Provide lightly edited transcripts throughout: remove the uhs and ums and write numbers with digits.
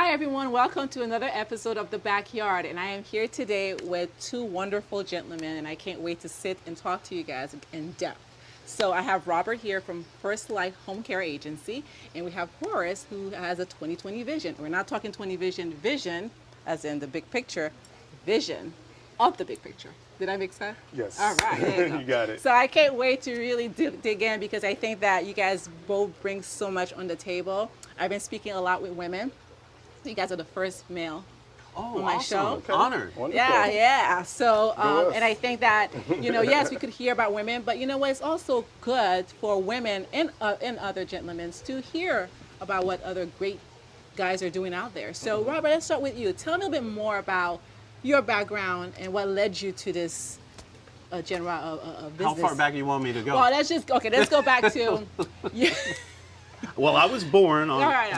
Hi everyone, welcome to another episode of The Backyard, and I am here today with two wonderful gentlemen, and I can't wait to sit and talk to you guys in depth. So I have Robert here from First Life Home Care Agency, and we have Horace who has a 2020 vision. We're not talking 20 vision as in the big picture, vision of the big picture. Did I make sense? Yes. All right, there you go. You got it. So I can't wait to really dig in because I think that you guys both bring so much on the table. I've been speaking a lot with women. You guys are the first male on my show. Okay. Honored. Wonderful. Yeah. So, Go us. and I think that, yes, we could hear about women, but you know what? It's also good for women and other gentlemen to hear about what other great guys are doing out there. So, Robert, let's start with you. Tell me a little bit more about your background and what led you to this general business. How far back do you want me to go? Well, let's go back to. Well, I was born on. All right.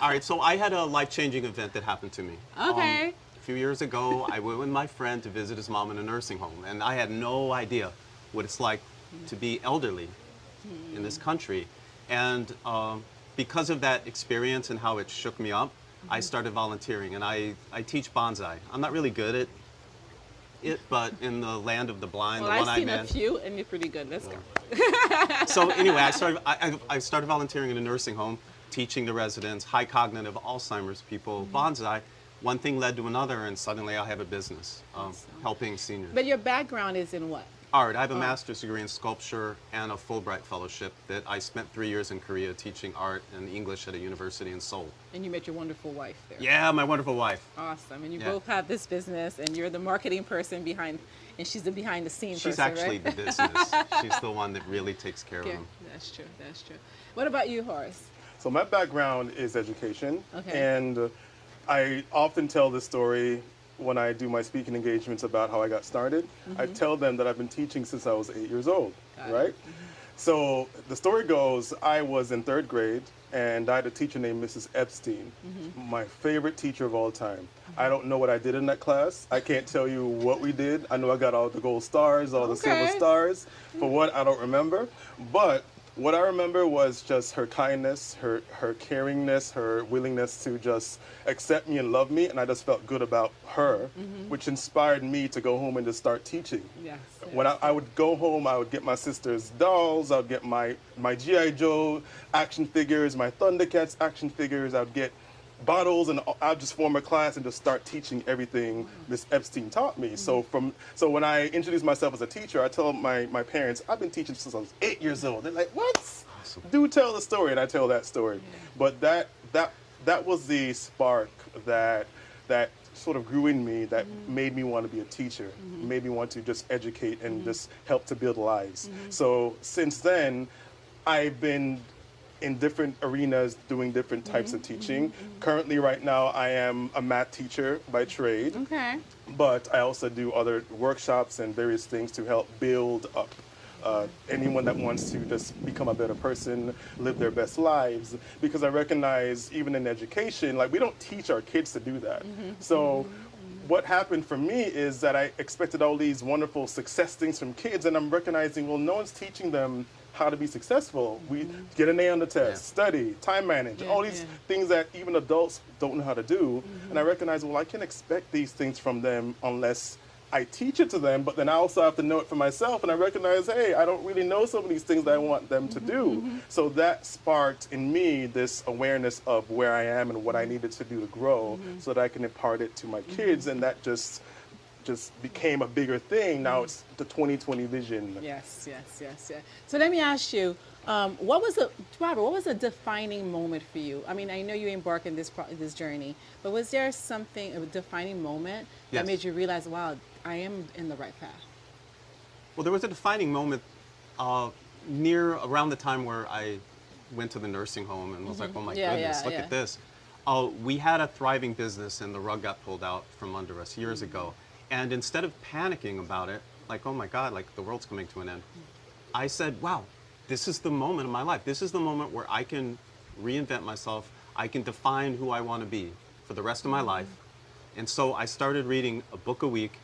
All right, so I had a life-changing event that happened to me. Okay. A few years ago, I went with my friend to visit his mom in a nursing home, and I had no idea what it's like to be elderly in this country. And because of that experience and how it shook me up, I started volunteering, and I teach bonsai. I'm not really good at it, but in the land of the blind, Well, the one I've seen I'm a in. few, and you're pretty good. Let's go. So anyway, I started volunteering in a nursing home, teaching the residents, high cognitive Alzheimer's people, bonsai. One thing led to another, and suddenly I have a business helping seniors. But your background is in what? Art. I have a master's degree in sculpture and a Fulbright fellowship that I spent 3 years in Korea teaching art and English at a university in Seoul. And you met your wonderful wife there. Yeah, my wonderful wife. Awesome. And you Yeah. both have this business, and you're the marketing person behind, and she's the behind the scenes She's person, actually right? the business. She's the one that really takes care of Yeah, them. that's true. What about you, Horace? So my background is education, Okay. and I often tell this story when I do my speaking engagements about how I got started. I tell them that I've been teaching since I was 8 years old, Got it. right? So the story goes, I was in 3rd grade, and I had a teacher named Mrs. Epstein, my favorite teacher of all time. I don't know what I did in that class. I can't tell you what we did. I know I got all the gold stars, all the silver Okay. stars. For what, I don't remember. But what I remember was just her kindness, her caringness, her willingness to just accept me and love me, and I just felt good about her, which inspired me to go home and just start teaching. Yes. When I would go home, I would get my sister's dolls, I would get my G.I. Joe action figures, my Thundercats action figures, I would get bottles, and I'd just form a class and just start teaching everything Miss Epstein taught me. So when I introduce myself as a teacher, I tell my parents, I've been teaching since I was 8 years old. They're like, what? Awesome. Do tell the story, and I tell that story. But that was the spark that sort of grew in me, that made me want to be a teacher, made me want to just educate and just help to build lives. So since then, I've been in different arenas doing different types of teaching. Currently, right now, I am a math teacher by trade, Okay. but I also do other workshops and various things to help build up anyone that wants to just become a better person, live their best lives. Because I recognize, even in education, like, we don't teach our kids to do that. So what happened for me is that I expected all these wonderful success things from kids, and I'm recognizing, well, no one's teaching them how to be successful. We get an A on the test, study, time manage, all these things that even adults don't know how to do. And I recognize, well, I can't expect these things from them unless I teach it to them, but then I also have to know it for myself, and I recognize, hey, I don't really know some of these things that I want them to do. So that sparked in me this awareness of where I am and what I needed to do to grow so that I can impart it to my kids, and that just became a bigger thing. Now it's the 2020 vision. Yes. So let me ask you, Robert, what was a defining moment for you? I mean, I know you embarked in this journey, but was there a defining moment that Yes. made you realize, wow, I am in the right path? Well, there was a defining moment around the time where I went to the nursing home and was like, oh my goodness, look at this. We had a thriving business, and the rug got pulled out from under us years ago. And instead of panicking about it, like, oh my God, like the world's coming to an end, I said, wow, this is the moment of my life. This is the moment where I can reinvent myself. I can define who I want to be for the rest of my life. And so I started reading a book a week,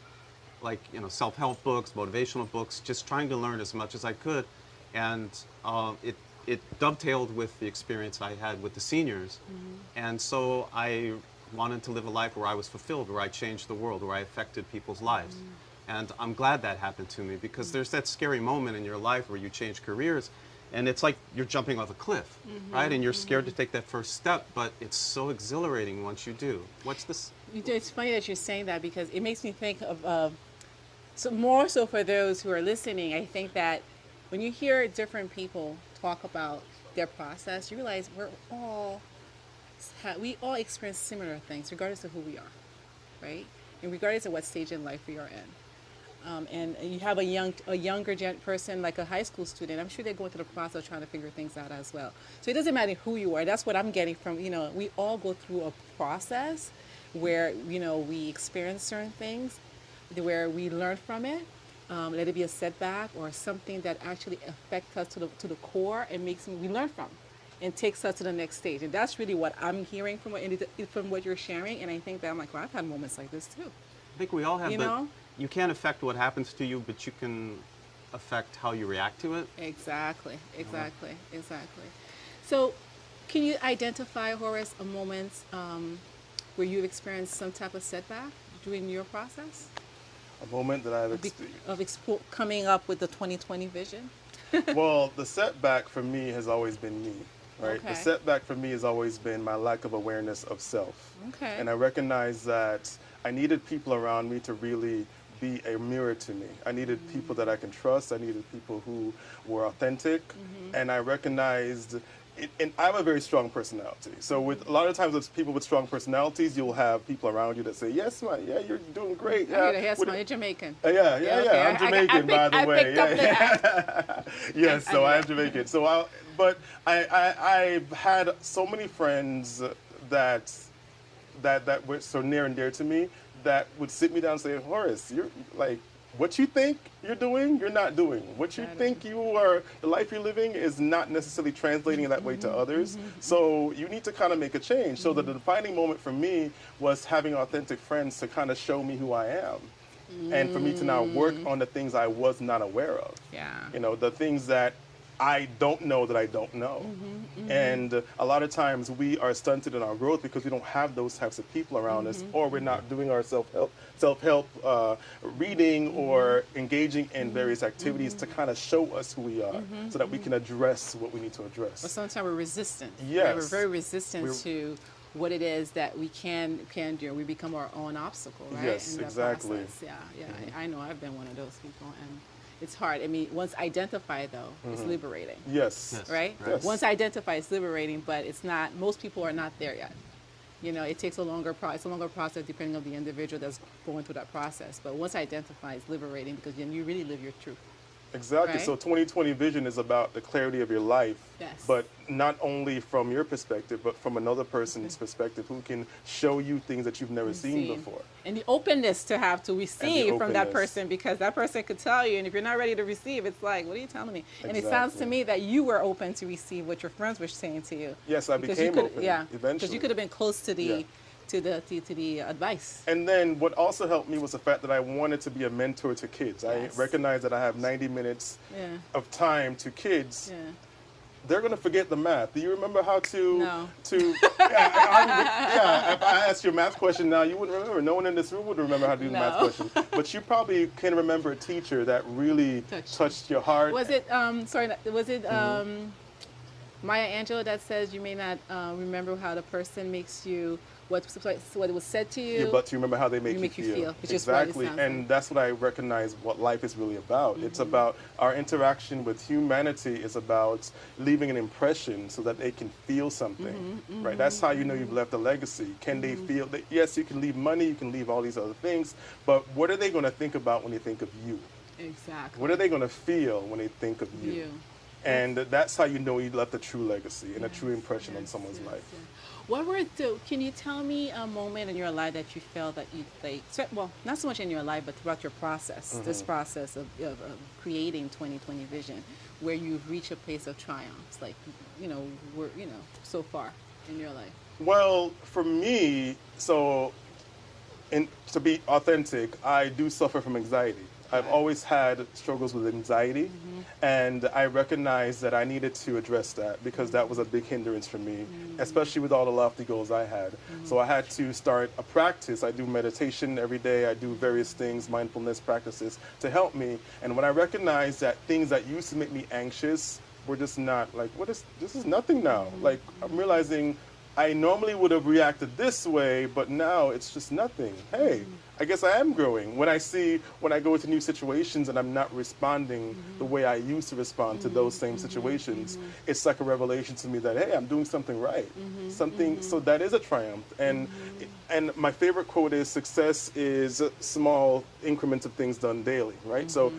like, self-help books, motivational books, just trying to learn as much as I could. And it dovetailed with the experience I had with the seniors. And so I wanted to live a life where I was fulfilled, where I changed the world, where I affected people's lives. And I'm glad that happened to me, because there's that scary moment in your life where you change careers and it's like you're jumping off a cliff, right? And you're scared to take that first step, but it's so exhilarating once you do. What's this? It's funny that you're saying that, because it makes me think of, so more so for those who are listening, I think that when you hear different people talk about their process, you realize we all experience similar things, regardless of who we are, right? And regardless of what stage in life we are in. And you have a younger person, like a high school student, I'm sure they're going through the process of trying to figure things out as well. So it doesn't matter who you are. That's what I'm getting from, we all go through a process where, we experience certain things, where we learn from it, let it be a setback or something that actually affects us to the core and we learn from and takes us to the next stage. And that's really what I'm hearing from what you're sharing. And I think that I'm like, well, I've had moments like this too. I think we all have, you can't affect what happens to you, but you can affect how you react to it. Exactly. So can you identify, Horace, a moment where you've experienced some type of setback during your process? A moment that I've experienced. Coming up with the 2020 vision? Well, the setback for me has always been me, right? Okay. The setback for me has always been my lack of awareness of self. Okay. And I recognize that I needed people around me to really be a mirror to me. I needed people that I can trust. I needed people who were authentic. And I recognized, and I have a very strong personality. So with a lot of times with people with strong personalities, you'll have people around you that say, yes, you're doing great. Yeah, you're Jamaican. Yeah. I'm Jamaican, by the way. Yes, so I am Jamaican. So I've had so many friends that were so near and dear to me that would sit me down and say, Horace, you're like, what you think you're doing, you're not doing. What you think the life you're living is not necessarily translating that way to others. So you need to kind of make a change. So the defining moment for me was having authentic friends to kind of show me who I am. And for me to now work on the things I was not aware of. Yeah. The things that I don't know that I don't know. And a lot of times we are stunted in our growth because we don't have those types of people around us, or we're not doing our self-help reading or engaging in various activities to kind of show us who we are so that we can address what we need to address. But sometimes we're resistant. Yes. Right? We're very resistant to what it is that we can do. We become our own obstacle, right? Yes, exactly. Yeah. I know I've been one of those people, and it's hard. I mean, once identified, though, it's liberating. Yes. Right? Yes. Once identified, it's liberating, but it's not, most people are not there yet. It takes a longer process depending on the individual that's going through that process. But once identified, it's liberating because then you really live your truth. Exactly. Right? So 2020 vision is about the clarity of your life, Yes. but not only from your perspective, but from another person's perspective who can show you things that you've never seen before. And the openness to have to receive from that openness. person, because that person could tell you, and if you're not ready to receive, it's like, what are you telling me? And it sounds to Exactly. me that you were open to receive what your friends were saying to you. Yes, I Because became you could, open because eventually. you could have been close to the Yeah. to the advice. And then what also helped me was the fact that I wanted to be a mentor to kids. Yes. I recognize that I have 90 minutes Yeah. of time to kids. Yeah. They're going to forget the math. Do you remember how to... No. If I asked you a math question now, you wouldn't remember. No one in this room would remember how to do the math No. question. But you probably can remember a teacher that really touched your heart. Was it Maya Angelou that says you may not remember how the person makes you, what was said to you, Yeah, but you remember how they make you feel. which is what it Exactly, sounds and like. that's what I recognize what life is really about. It's about our interaction with humanity is about leaving an impression so that they can feel something, right? That's how you know you've left a legacy. Can they feel that? Yes, you can leave money, you can leave all these other things, but what are they going to think about when they think of you? Exactly. What are they going to feel when they think of you? And that's how you know you left a true legacy and a true impression on someone's life. Yeah. Can you tell me a moment in your life that you felt that you well, not so much in your life, but throughout your process, this process of creating 2020 vision, where you've reached a place of triumphs, like, so far in your life? Well, for me, to be authentic, I do suffer from anxiety. I've always had struggles with anxiety, and I recognized that I needed to address that because that was a big hindrance for me, especially with all the lofty goals I had. So I had to start a practice. I do meditation every day. I do various things, mindfulness practices to help me. And when I recognized that things that used to make me anxious were just not, like, this is nothing now. Like, I'm realizing I normally would have reacted this way, but now it's just nothing. Hey, I guess I am growing. When I go into new situations and I'm not responding the way I used to respond to those same situations, it's like a revelation to me that, hey, I'm doing something right. So that is a triumph. And my favorite quote is, success is small increments of things done daily, right? So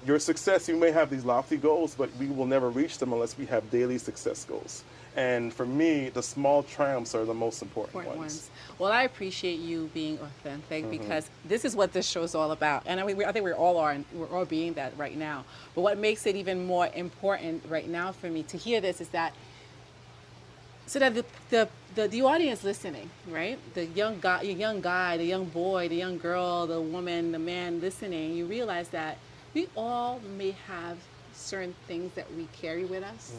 your success, you may have these lofty goals, but we will never reach them unless we have daily success goals. And for me, the small triumphs are the most important ones. Well, I appreciate you being authentic because this is what this show is all about. And I think we all are, and we're all being that right now. But what makes it even more important right now for me to hear this is that, so that the audience listening, right? The young guy, the young boy, the young girl, the woman, the man listening, you realize that we all may have certain things that we carry with us,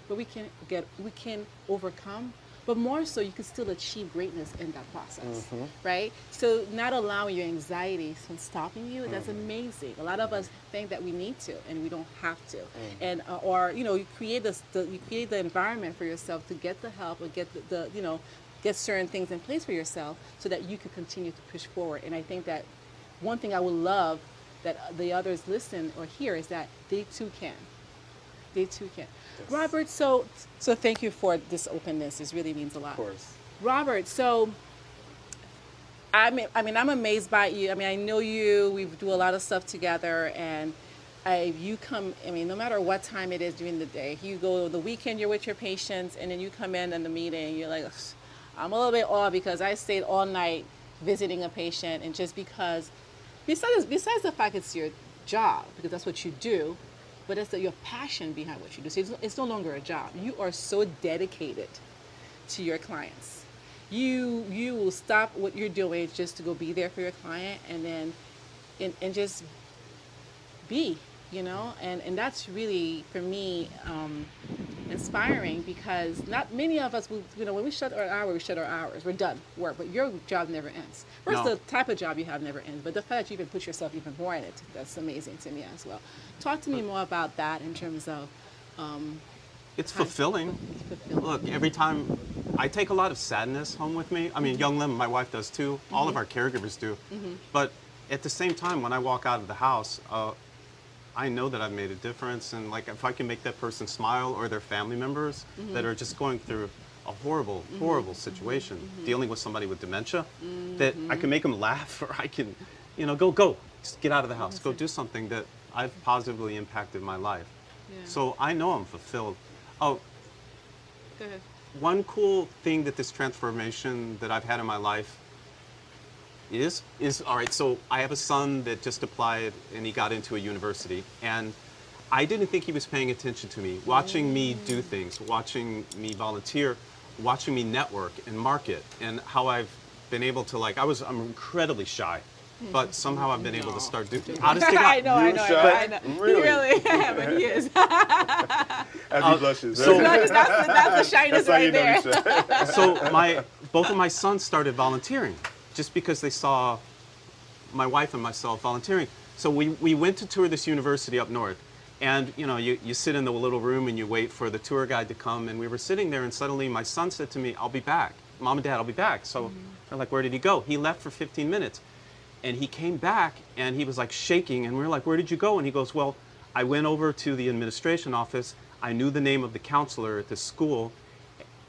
but we can overcome. But more so, you can still achieve greatness in that process, right? So not allowing your anxiety from stopping you, that's amazing. A lot of us think that we need to, and we don't have to. And or you create the environment for yourself to get the help or get get certain things in place for yourself so that you can continue to push forward. And I think that one thing I would love that the others listen or hear is that they too can. They too can. Yes. Robert, so thank you for this openness. This really means a lot. Of course. Robert, so I'm amazed by you. I mean, I know you. We do a lot of stuff together, and you come. I mean, no matter what time it is during the day, you go on the weekend. You're with your patients, and then you come in the meeting. You're like, I'm a little bit awed because I stayed all night visiting a patient, and just because. Besides the fact it's your job, because that's what you do, but it's your passion behind what you do. So it's no longer a job. You are so dedicated to your clients. You will stop what you're doing just to go be there for your client, and then and just be, and that's really, for me, inspiring, because not many of us, when we shut our hours, we're done work, but your job never ends. First, the type of job you have never ends, but the fact that you even put yourself even more in it, that's amazing to me as well. Talk to me more about that in terms of... It's fulfilling. Look, every time, I take a lot of sadness home with me. I mean, Young Lim, my wife, does too. All of our caregivers do. But at the same time, when I walk out of the house, I know that I've made a difference, and like if I can make that person smile, or their family members that are just going through a horrible situation, dealing with somebody with dementia, that I can make them laugh, or I can, go, just get out of the house, go do something that I've positively impacted my life. Yeah. So I know I'm fulfilled. Oh, go ahead. One cool thing that this transformation that I've had in my life is all right. So I have a son that just applied and he got into a university, and I didn't think he was paying attention to me, watching me do things, watching me volunteer, watching me network and market, and how I've been able to, like, I'm incredibly shy, but somehow I've been able to start doing. Honest to God, I know. Really, but he is. As he blushes. So that's the shyness right there. So both of my sons started volunteering, just because they saw my wife and myself volunteering. So we went to tour this university up north, and you sit in the little room and you wait for the tour guide to come, and we were sitting there, and suddenly my son said to me, "I'll be back. Mom and Dad, I'll be back." So I'm like, "Where did he go?" He left for 15 minutes, and he came back, and he was like shaking, and we were like, "Where did you go?" And he goes, "Well, I went over to the administration office. I knew the name of the counselor at the school,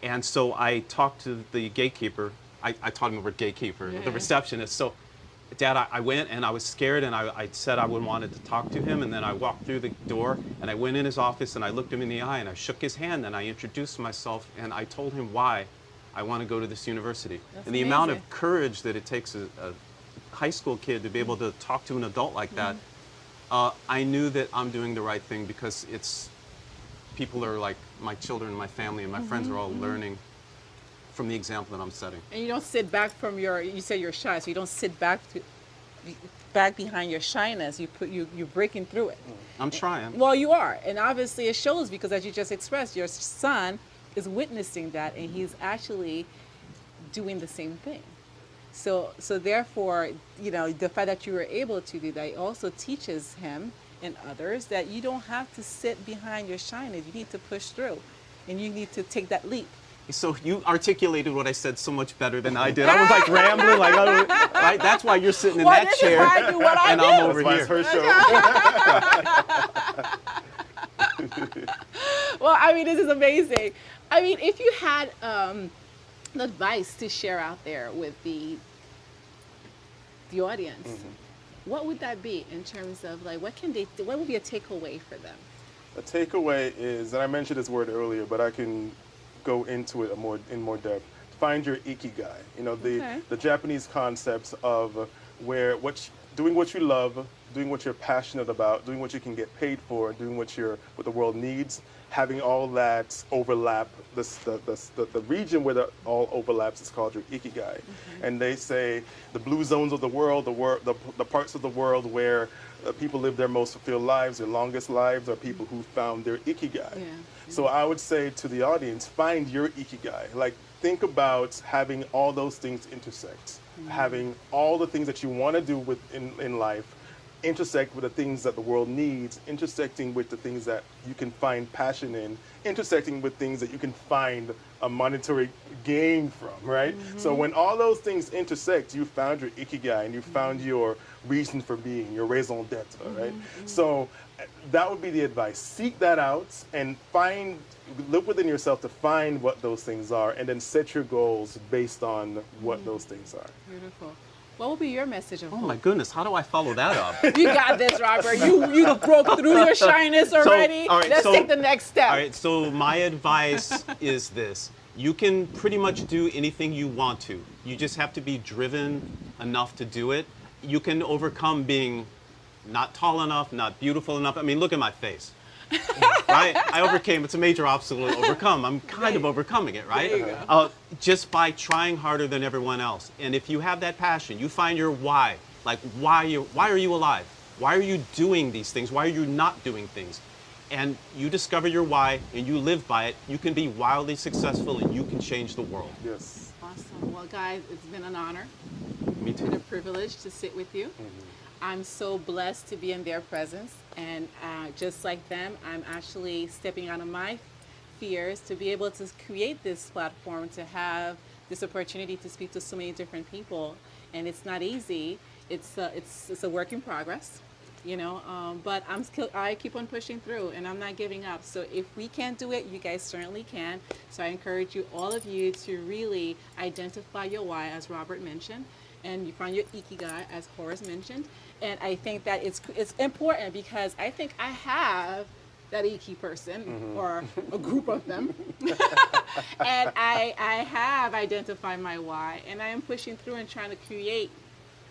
and so I talked to the gatekeeper." I taught him the word gatekeeper, the receptionist. So, Dad, I went, and I was scared, and I said I wanted to talk to him, and then I walked through the door, and I went in his office, and I looked him in the eye, and I shook his hand, and I introduced myself, and I told him why I want to go to this university. That's and the amazing. amount of courage that it takes a high school kid to be able to talk to an adult like that, I knew that I'm doing the right thing, because people are like my children, my family, and my friends are all learning from the example that I'm setting. And you don't sit back from you said you're shy, so you don't sit back back behind your shyness. You're breaking through it. I'm trying. Well, you are, and obviously it shows because, as you just expressed, your son is witnessing that, and he's actually doing the same thing. So therefore, you know, the fact that you were able to do that also teaches him and others that you don't have to sit behind your shyness. You need to push through, and you need to take that leap. So you articulated what I said so much better than I did. I was like rambling, like, oh, right? That's why you're sitting in that chair, and I'm over here. Her show. Well, I mean, this is amazing. I mean, if you had advice to share out there with the audience, what would that be in terms of like what would be a takeaway for them? A takeaway is, and I mentioned this word earlier, but I can go into it in more depth. Find your ikigai. You know, the Japanese concepts of doing what you love, doing what you're passionate about, doing what you can get paid for, doing what the world needs, having all that overlap. The region where that all overlaps is called your ikigai. And they say the blue zones of the world, the parts of the world where people live their most fulfilled lives, their longest lives, are people who found their ikigai. So I would say to the audience, find your ikigai. Like, think about having all those things intersect, having all the things that you want to do in life intersect with the things that the world needs, intersecting with the things that you can find passion in, intersecting with things that you can find a monetary gain from, right? So when all those things intersect, you found your ikigai and you found your reason for being, your raison d'etre, right? So that would be the advice. Seek that out and look within yourself to find what those things are, and then set your goals based on what those things are. Beautiful. What will be your message of hope? Oh my goodness, how do I follow that up? You got this, Robert. You broke through your shyness already. All right, Let's take the next step. All right, so my advice is this. You can pretty much do anything you want to. You just have to be driven enough to do it. You can overcome being not tall enough, not beautiful enough. I mean, look at my face. Right? I overcame. It's a major obstacle to overcome. I'm kind of overcoming it, right? There you go. Just by trying harder than everyone else. And if you have that passion, you find your why. Like, why are you alive? Why are you doing these things? Why are you not doing things? And you discover your why and you live by it, you can be wildly successful and you can change the world. Yes. Awesome. Well, guys, it's been an honor. Me too. And a privilege to sit with you. I'm so blessed to be in their presence, and just like them, I'm actually stepping out of my fears to be able to create this platform, to have this opportunity to speak to so many different people. And it's not easy. It's a work in progress, you know. But I keep on pushing through, and I'm not giving up. So if we can't do it, you guys certainly can. So I encourage all of you to really identify your why, as Robert mentioned, and you find your ikigai, as Horace mentioned. And I think that it's important because I think I have that iki person or a group of them. And I have identified my why, and I am pushing through and trying to create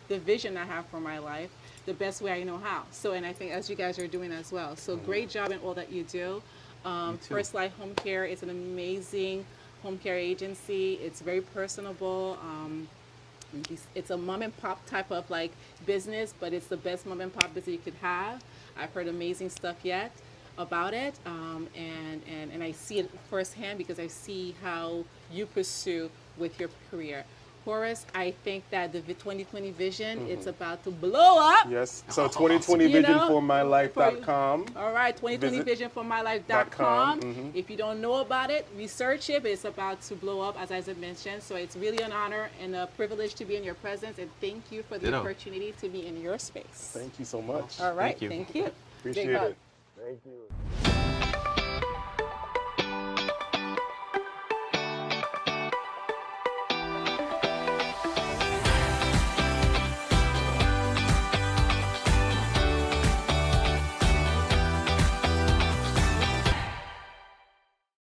the vision I have for my life the best way I know how. So, and I think as you guys are doing as well. So great job in all that you do. First Light Home Care is an amazing home care agency. It's very personable. It's a mom and pop type of like business, but it's the best mom and pop business you could have. I've heard amazing stuff about it, and I see it firsthand because I see how you pursue with your career. Horace, I think that the 2020 vision, it's about to blow up. Yes. So 2020 vision for mylife.com. All right, 2020 vision for mylife.com. If you don't know about it, research it, but it's about to blow up, as I mentioned. So it's really an honor and a privilege to be in your presence, and thank you for the opportunity to be in your space. Thank you so much. All right, Thank you. Thank you. Appreciate it. Thank you.